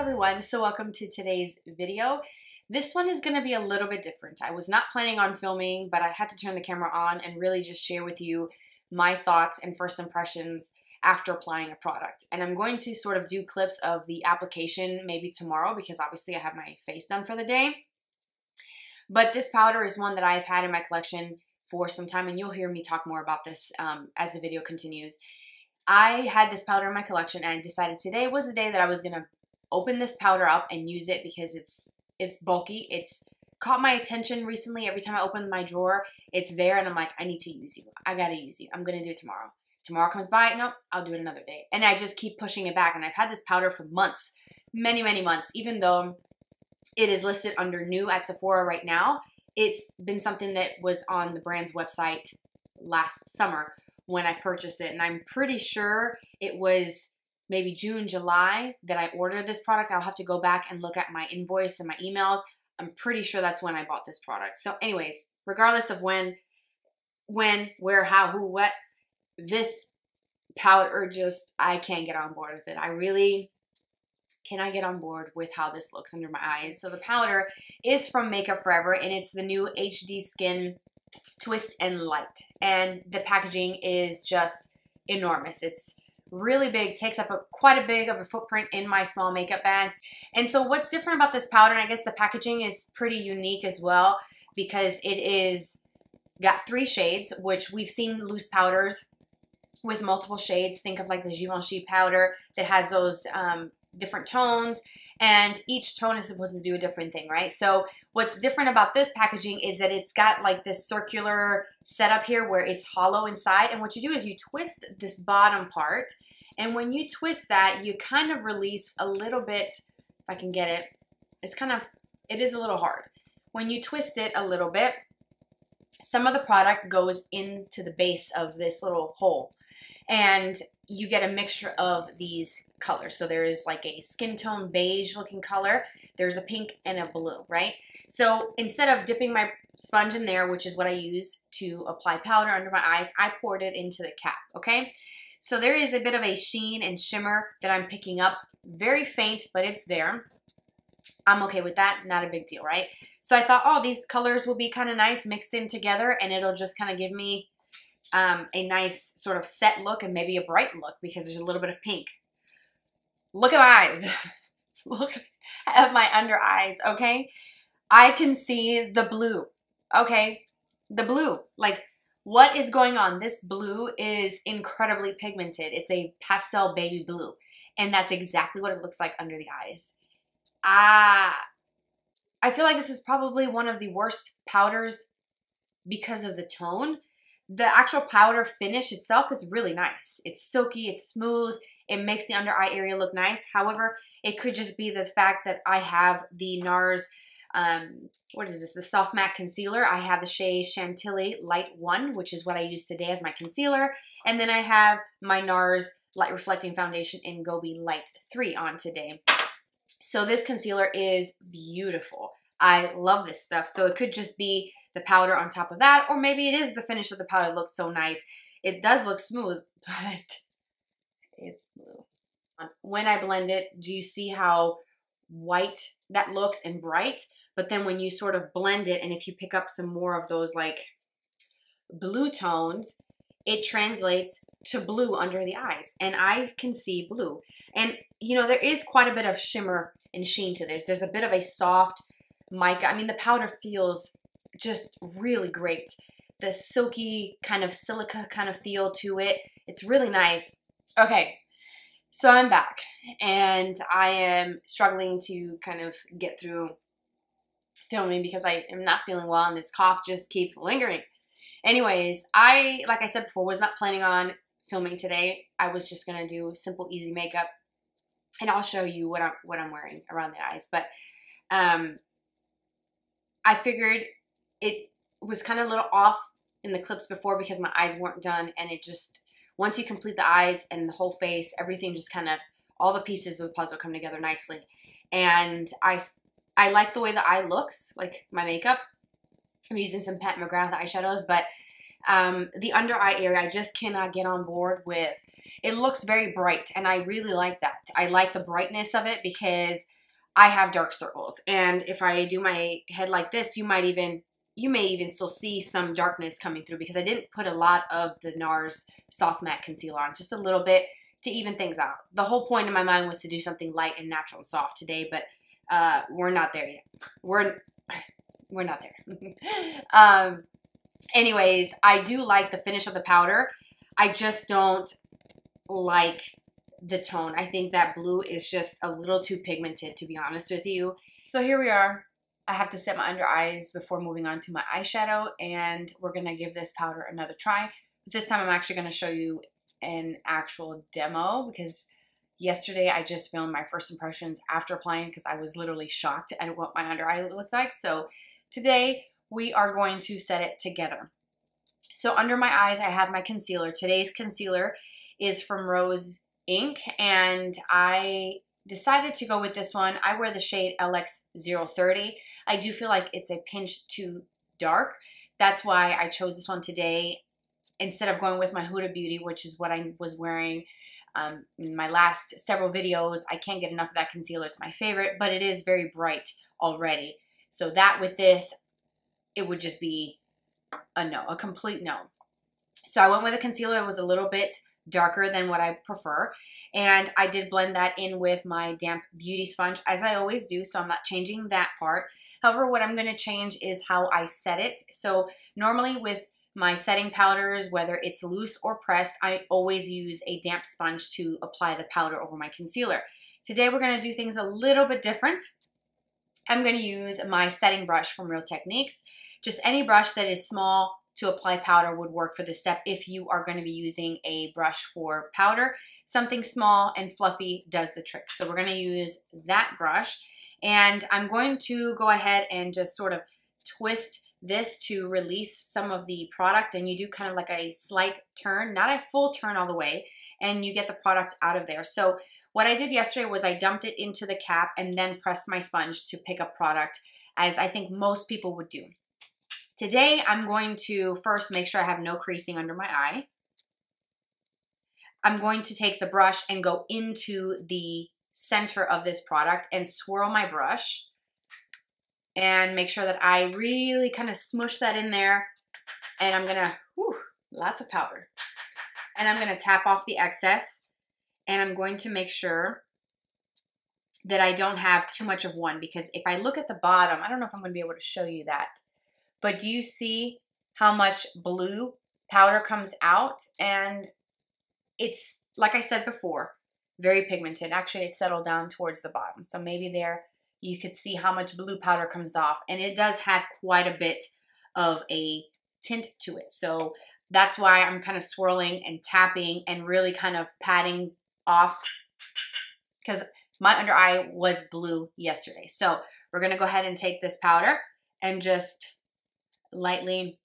everyone, so welcome to today's video. This one is going to be a little bit different. I was not planning on filming, but I had to turn the camera on and really just share with you my thoughts and first impressions after applying a product. And I'm going to sort of do clips of the application maybe tomorrow because obviously I have my face done for the day. But this powder is one that I've had in my collection for some time, and you'll hear me talk more about this as the video continues. I had this powder in my collection and I decided today was the day that I was going to open this powder up and use it because it's bulky. It's caught my attention recently. Every time I open my drawer, it's there and I'm like, I need to use you. I got to use you. I'm going to do it tomorrow. Tomorrow comes by, nope, I'll do it another day. And I just keep pushing it back, and I've had this powder for months, many, many months, even though it is listed under new at Sephora right now. It's been something that was on the brand's website last summer when I purchased it, and I'm pretty sure it was maybe June, July that I ordered this product. I'll have to go back and look at my invoice and my emails. I'm pretty sure that's when I bought this product. So anyways, regardless of when, where, how, who, what, this powder just, I can't get on board with it. I really cannot get on board with how this looks under my eyes. So the powder is from Makeup Forever, and it's the new HD Skin Twist and Light. And the packaging is just enormous. It's really big, takes up quite a big of a footprint in my small makeup bags. And so what's different about this powder, and I guess the packaging is pretty unique as well, because it is got 3 shades, which we've seen loose powders with multiple shades. Think of like the Givenchy powder that has those different tones, and each tone is supposed to do a different thing, right? So what's different about this packaging is that it's got like this circular setup here where it's hollow inside, and what you do is you twist this bottom part, and when you twist that, you kind of release a little bit, if I can get it, it is a little hard. When you twist it a little bit, some of the product goes into the base of this little hole, and you get a mixture of these colors. So there is like a skin tone beige looking color, there's a pink and a blue, right? So instead of dipping my sponge in there, which is what I use to apply powder under my eyes, I poured it into the cap, okay? So there is a bit of a sheen and shimmer that I'm picking up, very faint, but it's there. I'm okay with that, not a big deal, right? So I thought, oh, these colors will be kind of nice mixed in together, and it'll just kind of give me a nice sort of set look and maybe a bright look because there's a little bit of pink. Look at my eyes. Look at my under eyes, okay? I can see the blue, okay? The blue. Like, what is going on? This blue is incredibly pigmented. It's a pastel baby blue, and that's exactly what it looks like under the eyes. I feel like this is probably one of the worst powders because of the tone. The actual powder finish itself is really nice. It's silky, it's smooth, it makes the under eye area look nice. However, it could just be the fact that I have the NARS, what is this, the Soft Matte Concealer. I have the shade Chantilly Light 1, which is what I use today as my concealer. And then I have my NARS Light Reflecting Foundation in Gobi Light 3 on today. So this concealer is beautiful. I love this stuff. So it could just be the powder on top of that, or maybe it is the finish of the powder. It looks so nice. It does look smooth, but it's blue. When I blend it, do you see how white that looks and bright? But then when you sort of blend it, and if you pick up some more of those like blue tones, it translates to blue under the eyes, and I can see blue. And you know, there is quite a bit of shimmer and sheen to this. There's a bit of a soft mica. I mean, the powder feels just really great. The silky kind of silica kind of feel to it. It's really nice. Okay, so I'm back, and I am struggling to kind of get through filming because I am not feeling well, and this cough just keeps lingering. Anyways, like I said before, was not planning on filming today. I was just gonna do simple, easy makeup, and I'll show you what I'm wearing around the eyes. But I figured it was kind of a little off in the clips before because my eyes weren't done, and it just, once you complete the eyes and the whole face, everything just kind of, all the pieces of the puzzle come together nicely. And I like the way the eye looks, like my makeup. I'm using some McGrath eyeshadows, but The under eye area, I just cannot get on board with. It looks very bright, and I really like that. I like the brightness of it because I have dark circles, and if I do my head like this, you may even still see some darkness coming through because I didn't put a lot of the NARS Soft Matte Concealer on, just a little bit to even things out. The whole point in my mind was to do something light and natural and soft today, but we're not there yet. We're not there. Anyways, I do like the finish of the powder. I just don't like the tone. I think that blue is just a little too pigmented, to be honest with you. So here we are. I have to set my under eyes before moving on to my eyeshadow, and we're going to give this powder another try. But this time I'm actually going to show you an actual demo because yesterday I just filmed my first impressions after applying because I was literally shocked at what my under eye looked like. So today we are going to set it together. So under my eyes I have my concealer. Today's concealer is from Rose Inc. and I decided to go with this one. I wear the shade LX030. I do feel like it's a pinch too dark. That's why I chose this one today instead of going with my Huda Beauty, which is what I was wearing in my last several videos. I can't get enough of that concealer. It's my favorite, but it is very bright already. So that with this, it would just be a no, a complete no. So I went with a concealer that was a little bit darker than what I prefer, and I did blend that in with my damp beauty sponge as I always do, so I'm not changing that part. However, what I'm going to change is how I set it. So normally with my setting powders, whether it's loose or pressed, I always use a damp sponge to apply the powder over my concealer. Today we're going to do things a little bit different. I'm going to use my setting brush from Real Techniques. Just any brush that is small to apply powder would work for this step if you are going to be using a brush for powder. Something small and fluffy does the trick. So we're going to use that brush, and I'm going to go ahead and just sort of twist this to release some of the product, and you do kind of like a slight turn, not a full turn all the way, and you get the product out of there. So what I did yesterday was I dumped it into the cap and then pressed my sponge to pick up product, as I think most people would do. Today, I'm going to first make sure I have no creasing under my eye. I'm going to take the brush and go into the center of this product and swirl my brush and make sure that I really kind of smush that in there. And I'm gonna, lots of powder. And I'm gonna tap off the excess, and I'm going to make sure that I don't have too much of one, because if I look at the bottom, I don't know if I'm gonna be able to show you that, but do you see how much blue powder comes out? And it's, like I said before, very pigmented. Actually, it settled down towards the bottom. So maybe there you could see how much blue powder comes off. And it does have quite a bit of a tint to it. So that's why I'm kind of swirling and tapping and really kind of patting off, because my under eye was blue yesterday. So we're going to go ahead and take this powder and just lightly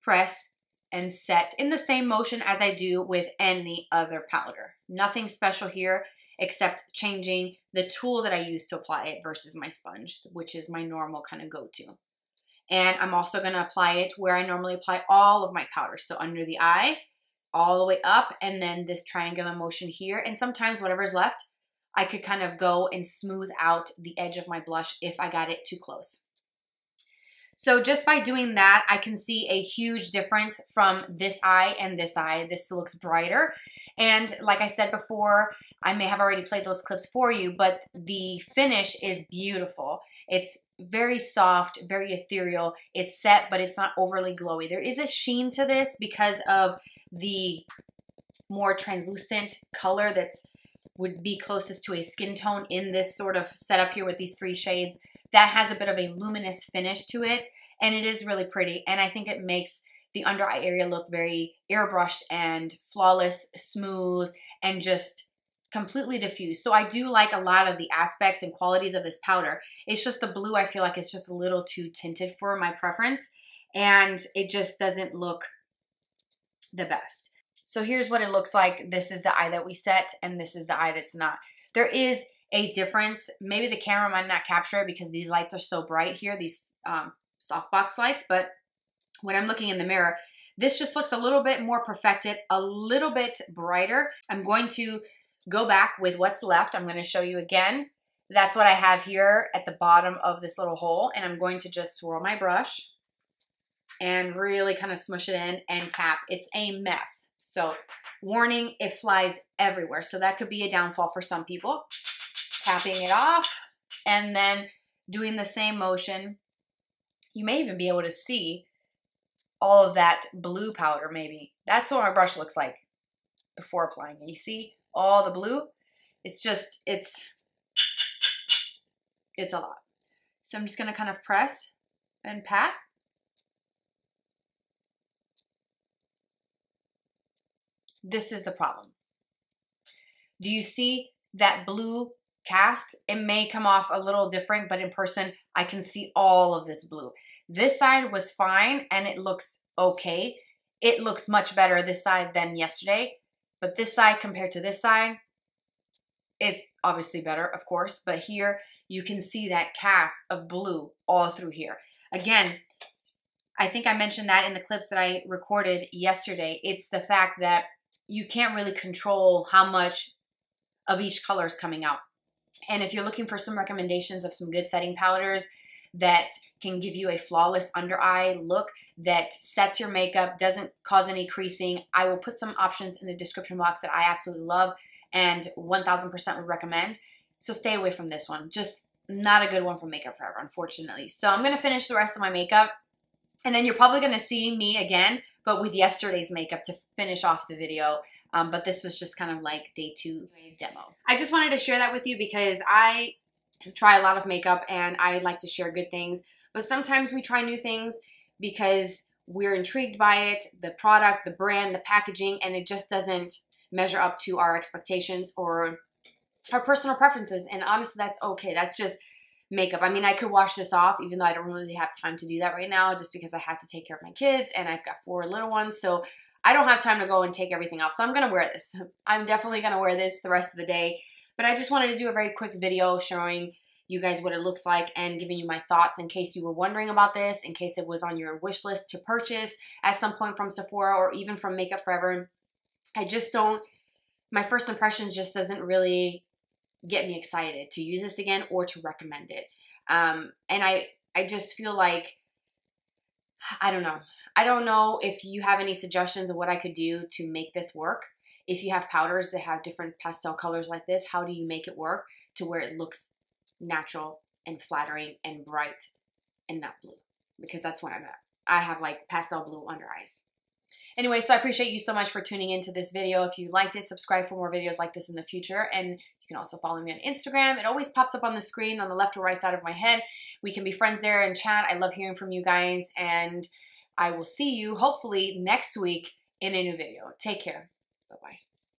press and set in the same motion as I do with any other powder. Nothing special here except changing the tool that I use to apply it versus my sponge, which is my normal kind of go-to. And I'm also going to apply it where I normally apply all of my powders. So under the eye, all the way up, and then this triangular motion here. And sometimes whatever's left, I could kind of go and smooth out the edge of my blush if I got it too close. So just by doing that, I can see a huge difference from this eye and this eye. This looks brighter. And like I said before, I may have already played those clips for you, but the finish is beautiful. It's very soft, very ethereal. It's set, but it's not overly glowy. There is a sheen to this because of the more translucent color that's would be closest to a skin tone in this sort of setup here with these three shades. That has a bit of a luminous finish to it, and it is really pretty. And I think it makes the under eye area look very airbrushed and flawless, smooth, and just completely diffused. So I do like a lot of the aspects and qualities of this powder. It's just the blue, I feel like it's just a little too tinted for my preference, and it just doesn't look the best. So here's what it looks like. This is the eye that we set, and this is the eye that's not. There is a difference. Maybe the camera might not capture it because these lights are so bright here, these softbox lights, but when I'm looking in the mirror, this just looks a little bit more perfected, a little bit brighter. I'm going to go back with what's left. I'm going to show you again. That's what I have here at the bottom of this little hole. And I'm going to just swirl my brush and really kind of smush it in and tap. It's a mess. So warning, it flies everywhere. So that could be a downfall for some people. Tapping it off and then doing the same motion. You may even be able to see all of that blue powder maybe. That's what my brush looks like before applying it. You see all the blue? It's just, it's a lot. So I'm just gonna kind of press and pat. This is the problem. Do you see that blue cast? It may come off a little different, but in person, I can see all of this blue. This side was fine and it looks okay. It looks much better this side than yesterday, but this side compared to this side is obviously better, of course, but here you can see that cast of blue all through here. Again, I think I mentioned that in the clips that I recorded yesterday. It's the fact that you can't really control how much of each color is coming out. And if you're looking for some recommendations of some good setting powders that can give you a flawless under eye look that sets your makeup, doesn't cause any creasing, I will put some options in the description box that I absolutely love and 1000% would recommend. So stay away from this one. Just not a good one for Makeup Forever, unfortunately. So I'm going to finish the rest of my makeup and then you're probably going to see me again, but with yesterday's makeup to finish off the video. But this was just kind of like day 2 demo. I just wanted to share that with you because I try a lot of makeup and I like to share good things. But sometimes we try new things because we're intrigued by it, the product, the brand, the packaging, and it just doesn't measure up to our expectations or our personal preferences. And honestly, that's okay. That's just makeup. I mean, I could wash this off even though I don't really have time to do that right now just because I have to take care of my kids and I've got 4 little ones. So I don't have time to go and take everything off. So I'm going to wear this. I'm definitely going to wear this the rest of the day. But I just wanted to do a very quick video showing you guys what it looks like and giving you my thoughts in case you were wondering about this, in case it was on your wish list to purchase at some point from Sephora or even from Makeup Forever. I just don't, my first impression just doesn't really get me excited to use this again or to recommend it. And I just feel like, I don't know. I don't know if you have any suggestions of what I could do to make this work. If you have powders that have different pastel colors like this, how do you make it work to where it looks natural and flattering and bright and not blue? Because that's where I'm at. I have like pastel blue under eyes. Anyway, so I appreciate you so much for tuning into this video. If you liked it, subscribe for more videos like this in the future. And you can also follow me on Instagram. It always pops up on the screen on the left or right side of my head. We can be friends there and chat. I love hearing from you guys. And I will see you hopefully next week in a new video. Take care. Bye-bye.